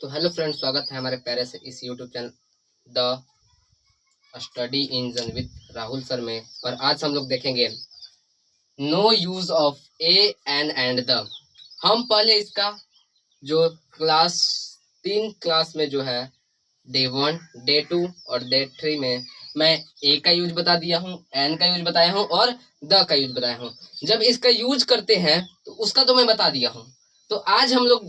तो hello friends, स्वागत है हमारे प्यारे से इस YouTube channel the study engine with Rahul sir में। और आज हम लोग देखेंगे no use of A an and the. हम पहले इसका जो क्लास 3 में जो है डे 1, डे 2 और डे 3 में मैं ए का यूज बता दिया हूँ, एन का यूज बताया हूँ और द का यूज बताया हूँ। जब इसका यूज करते हैं तो उसका तो मैं बता दिया हूँ। तो आज हम लोग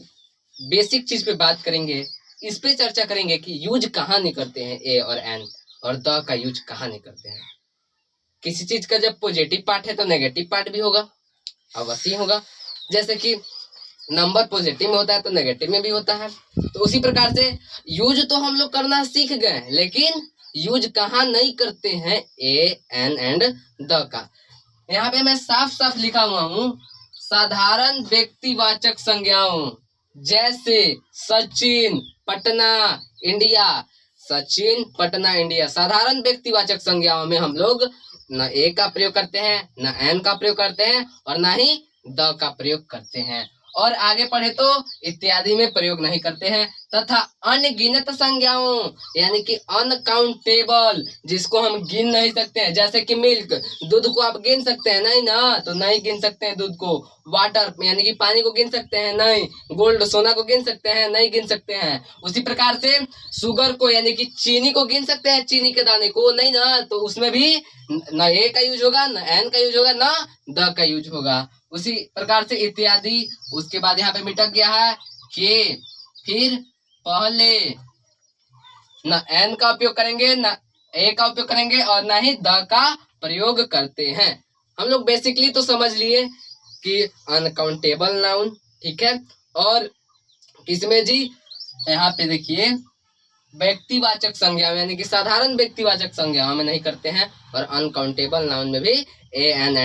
बेसिक चीज पे बात करेंगे, इस पे चर्चा करेंगे कि यूज कहाँ नहीं करते हैं ए और एन, और द का यूज कहाँ नहीं करते हैं। किसी चीज का जब पॉजिटिव पार्ट है तो नेगेटिव पार्ट भी होगा, अवश्य होगा। जैसे कि नंबर पॉजिटिव में होता है तो नेगेटिव में भी होता है। तो उसी प्रकार से यूज तो हम लोग करना सीख गए, लेकिन यूज कहाँ नहीं करते हैं ए एन एंड द का। यहाँ पे मैं साफ साफ लिखा हुआ हूँ, साधारण व्यक्तिवाचक संज्ञाओं जैसे सचिन, पटना, इंडिया। सचिन, पटना, इंडिया साधारण व्यक्तिवाचक संज्ञाओं में हम लोग न ए का प्रयोग करते हैं, न एन का प्रयोग करते हैं और न ही द का प्रयोग करते हैं। और आगे पढ़े तो इत्यादि में प्रयोग नहीं करते हैं। तथा अनगिनत संज्ञाओं यानी कि अनकाउंटेबल, जिसको हम गिन नहीं सकते हैं, जैसे कि मिल्क, दूध को आप गिन सकते हैं? नहीं ना, तो नहीं गिन सकते हैं दूध को। वाटर यानी कि पानी को गिन सकते हैं? नहीं। गोल्ड, सोना को गिन सकते हैं? नहीं गिन सकते हैं। उसी प्रकार से शुगर को यानी कि चीनी को गिन सकते हैं? चीनी के दाने को? नहीं ना, तो उसमें भी न ए का यूज होगा, न एन का यूज होगा, न द का यूज होगा। उसी प्रकार से इत्यादि। उसके बाद यहाँ पे मिटक गया है के, फिर पहले न एन का उपयोग करेंगे, न ए का उपयोग करेंगे और न ही द का प्रयोग करते हैं। हम लोग बेसिकली तो समझ लिए कि अनकाउंटेबल नाउन, ठीक है। और इसमें जी यहाँ पे देखिए व्यक्तिवाचक संज्ञा यानी कि साधारण व्यक्तिवाचक संज्ञा में नहीं करते हैं, और अनकाउंटेबल नाउन में भी ए एन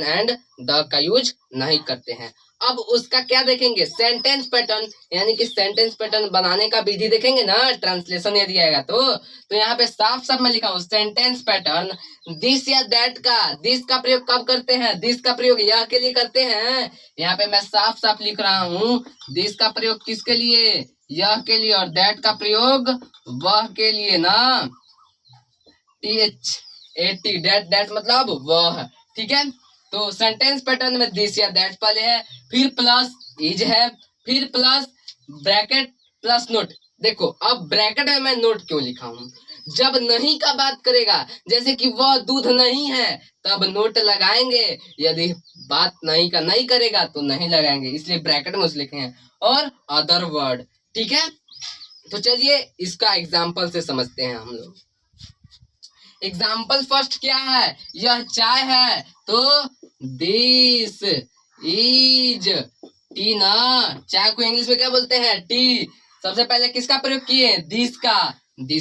एंड द का यूज नहीं करते हैं। अब उसका क्या देखेंगे, सेंटेंस पैटर्न, यानी कि सेंटेंस पैटर्न बनाने का विधि देखेंगे ना, ट्रांसलेशन यदि आएगा तो यहाँ पे साफ साफ मैं लिखा हूँ सेंटेंस पैटर्न। दिस या दैट का, दिस का प्रयोग कब करते हैं? दिस का प्रयोग यह के लिए करते हैं। यहाँ पे मैं साफ साफ लिख रहा हूँ, दिस का प्रयोग किसके लिए? यह के लिए। और दैट का प्रयोग वह के लिए ना, THAT, दैट मतलब वह, ठीक है। तो सेंटेंस पैटर्न में दिस या दैट पहले है, फिर प्लस इज है, फिर प्लस ब्रैकेट प्लस नोट। देखो अब ब्रैकेट में मैं नोट क्यों लिखा हूं, जब नहीं का बात करेगा, जैसे कि वह दूध नहीं है, तब नोट लगाएंगे। यदि बात नहीं का नहीं करेगा तो नहीं लगाएंगे, इसलिए ब्रैकेट में उसे लिखे हैं। और अदर वर्ड, ठीक है। तो चलिए इसका एग्जाम्पल से समझते हैं हम लोग। एग्जाम्पल फर्स्ट क्या है? यह चाय है, तो दिस इज टी ना। चाय को इंग्लिश में क्या बोलते हैं? टी। सबसे पहले किसका प्रयोग किए? दिस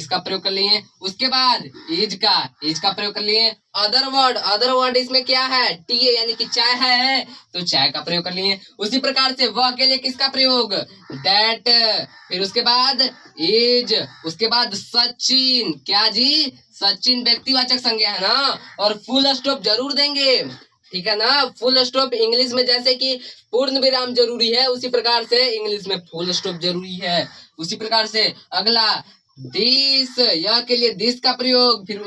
का प्रयोग कर लिए। उसके बाद इज का प्रयोग कर लिए। अदर वर्ड इसमें क्या है? टी है, यानी कि चाय है, तो चाय का प्रयोग कर लिए। उसी प्रकार से वह के लिए किसका प्रयोग? दैट। फिर उसके बाद इज, उसके बाद सचिन, क्या जी? सचिन व्यक्तिवाचक संज्ञा है ना, और फुल स्टॉप जरूर देंगे, ठीक है ना। फुल स्टॉप इंग्लिश में जैसे कि पूर्ण विराम जरूरी है, उसी प्रकार से इंग्लिश में फुल स्टॉप जरूरी है। उसी प्रकार से अगला दिस, यह के लिए दिस का प्रयोग, फिर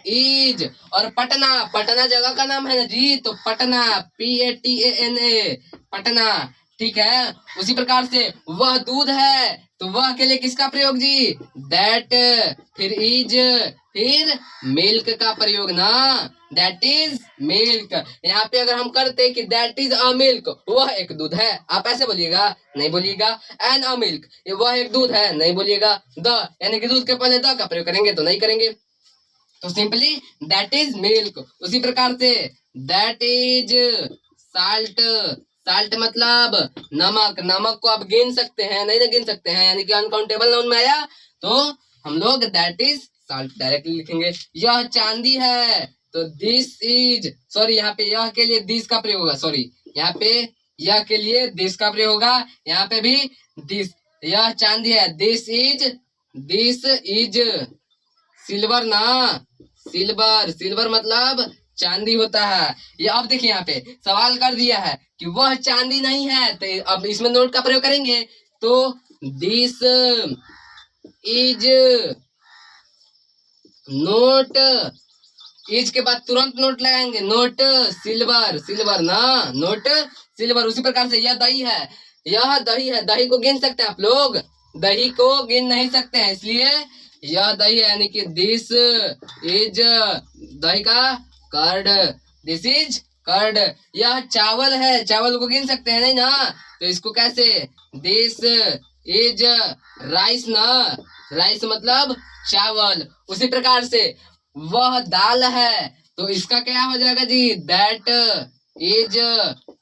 इज। और पटना जगह का नाम है ना जी, तो पटना, PATANA, पटना, ठीक है। उसी प्रकार से वह दूध है, तो वह के लिए किसका प्रयोग जी? दैट, फिर इज, फिर मिल्क का प्रयोग ना, दैट इज मिल्क। यहाँ पे अगर हम करते कि दैट इज अ मिल्क, वह एक दूध है, आप ऐसे बोलिएगा? नहीं बोलिएगा। एन अ मिल्क, वह एक दूध है, नहीं बोलिएगा। द यानी कि दूध के पहले द का प्रयोग करेंगे तो नहीं करेंगे, तो सिंपली दैट इज मिल्क। उसी प्रकार say that is salt, salt मतलब नमक को आप गिन सकते हैं? नहीं गिन सकते हैं, यानी कि अनकाउंटेबल नाउन में आया तो हम लोग दैट इज साल्ट डायरेक्टली लिखेंगे। यह चांदी है, तो दिस इज, सॉरी यहाँ पे यह के लिए दिस का प्रयोग होगा, सॉरी यहाँ पे यह के लिए दिस का प्रयोग होगा, यहाँ पे भी दिस। यह चांदी है, दिस इज सिल्वर ना, सिल्वर मतलब चांदी होता है। ये अब देखिए यहाँ पे सवाल कर दिया है कि वह चांदी नहीं है, तो अब इसमें नोट का प्रयोग करेंगे, तो दिस इज नोट, इज के बाद तुरंत नोट लगाएंगे, नोट सिल्वर, सिल्वर ना, नोट सिल्वर। उसी प्रकार से यह दही है, यह दही है, दही को गिन सकते हैं आप लोग? दही को गिन नहीं सकते हैं, इसलिए यह दही है, यानी कि दिस इज दही का कर्ड, दिस इज कर्ड। यह चावल है, चावल को गिन सकते हैं नहीं ना, तो इसको कैसे, दिस इज राइस ना, राइस मतलब चावल। उसी प्रकार से वह दाल है, तो इसका क्या हो जाएगा जी, दैट इज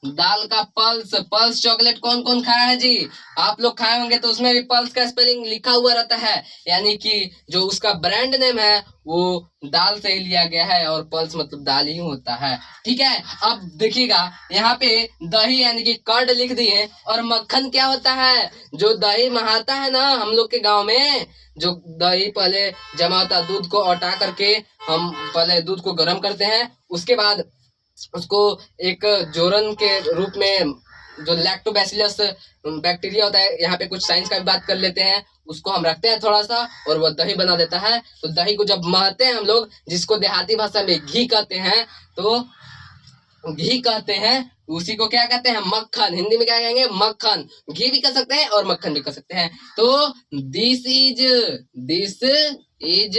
दाल का पल्स, पल्स चॉकलेट कौन कौन खाया है जी, आप लोग खाए होंगे, तो उसमें भी पल्स का स्पेलिंग लिखा हुआ रहता है, यानी कि जो उसका ब्रांड नेम है वो दाल से ही लिया गया है, और पल्स मतलब दाल ही होता है, ठीक है। अब देखिएगा यहाँ पे दही यानी कि कर्ड लिख दिए, और मक्खन क्या होता है, जो दही महाता है ना हम लोग के गांव में, जो दही पहले जमा होता है, दूध को औटा करके हम पहले दूध को गर्म करते हैं, उसके बाद उसको एक जोरन के रूप में, जो लैक्टोबैसिलस बैक्टीरिया होता है, यहाँ पे कुछ साइंस का भी बात कर लेते हैं, उसको हम रखते हैं थोड़ा सा, और वो दही बना देता है। तो दही को जब महते हैं हम लोग, जिसको देहाती भाषा में घी कहते हैं, तो घी कहते हैं, उसी को क्या कहते हैं, मक्खन। हिंदी में क्या कहेंगे, मक्खन। घी भी कह सकते हैं और मक्खन भी कह सकते हैं। तो दिस इज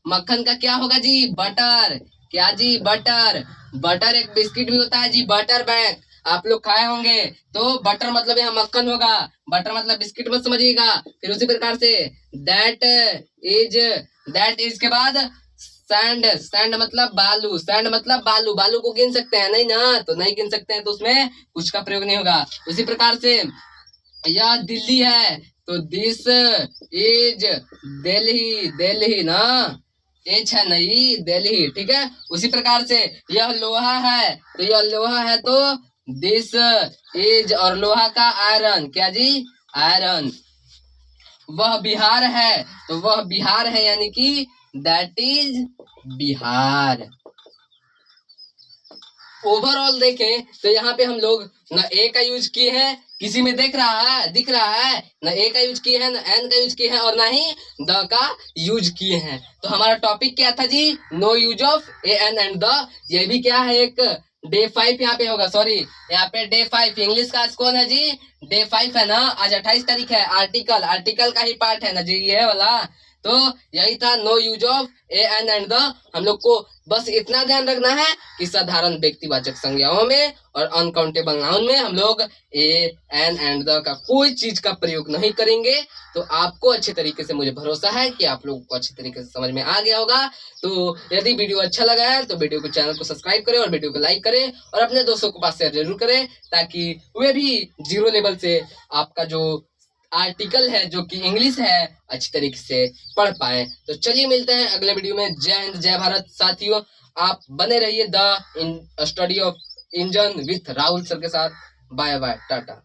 मक्खन का क्या होगा जी, बटर। क्या जी, बटर। बटर एक बिस्किट भी होता है जी, बटर बैग, आप लोग खाए होंगे। तो बटर मतलब यहाँ मक्खन होगा, बटर मतलब बिस्किट मत समझिएगा। फिर उसी प्रकार से दैट इज के बाद सैंड, सैंड मतलब बालू, सैंड मतलब बालू, बालू को गिन सकते हैं नहीं ना, तो नहीं गिन सकते हैं, तो उसमें कुछ का प्रयोग नहीं होगा। उसी प्रकार से यह दिल्ली है, तो दिस इज दिल्ली, दिल्ली ना, एच है नहीं, दिल्ली, ठीक है। उसी प्रकार से यह लोहा है, तो यह लोहा है, तो दिस इज, और लोहा का आयरन, क्या जी, आयरन। वह बिहार है, तो वह बिहार है, यानी कि दैट इज बिहार। ओवरऑल देखें तो यहाँ पे हम लोग न ए का यूज किए हैं, किसी में दिख रहा है, न ए का यूज किए हैं, न एन का यूज किए हैं, और ना ही द का यूज किए हैं। तो हमारा टॉपिक क्या था जी, no use of A an and the. ये भी क्या है, एक डे 5 यहाँ पे होगा, सॉरी यहाँ पे डे 5 इंग्लिश का आज कौन है जी, डे 5 है ना, आज 28 तारीख है। आर्टिकल, आर्टिकल का ही पार्ट है ना जी ये वाला। तो यही था no use of A an and the. हम लोग को बस इतना ध्यान रखना है कि साधारण व्यक्तिवाचक संज्ञाओं में और अनकाउंटेबल नाउन में हम लोग ए एन एंड द का कोई चीज का प्रयोग नहीं करेंगे। तो आपको अच्छे तरीके से, मुझे भरोसा है कि आप लोगों को अच्छे तरीके से समझ में आ गया होगा। तो यदि वीडियो अच्छा लगा है तो वीडियो को, चैनल को सब्सक्राइब करें और वीडियो को लाइक करें, और अपने दोस्तों को पास शेयर जरूर करें, ताकि वे भी जीरो लेवल से आपका जो आर्टिकल है, जो कि इंग्लिश है, अच्छी तरीके से पढ़ पाए। तो चलिए मिलते हैं अगले वीडियो में। जय हिंद, जय भारत साथियों। आप बने रहिए the study of engine with Rahul sir के साथ। Bye bye, Tata.